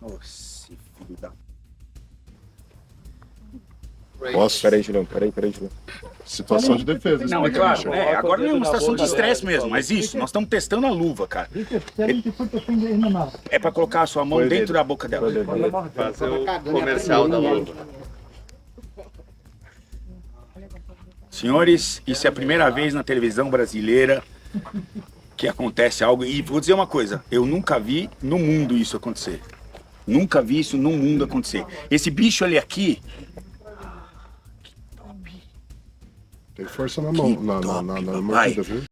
Nossa, filho da... Posso? Peraí, Julião. Situação de defesa. Não, é claro. Agora não é uma situação de estresse mesmo, mas isso, nós estamos testando a luva, cara. É pra colocar a sua mão dentro da boca dela. Fazer o comercial da luva. Senhores, isso é a primeira vez na televisão brasileira que acontece algo. E vou dizer uma coisa, eu nunca vi no mundo isso acontecer. Nunca vi isso no mundo acontecer. Esse bicho ali aqui... Tem força na mão, na mordida, viu?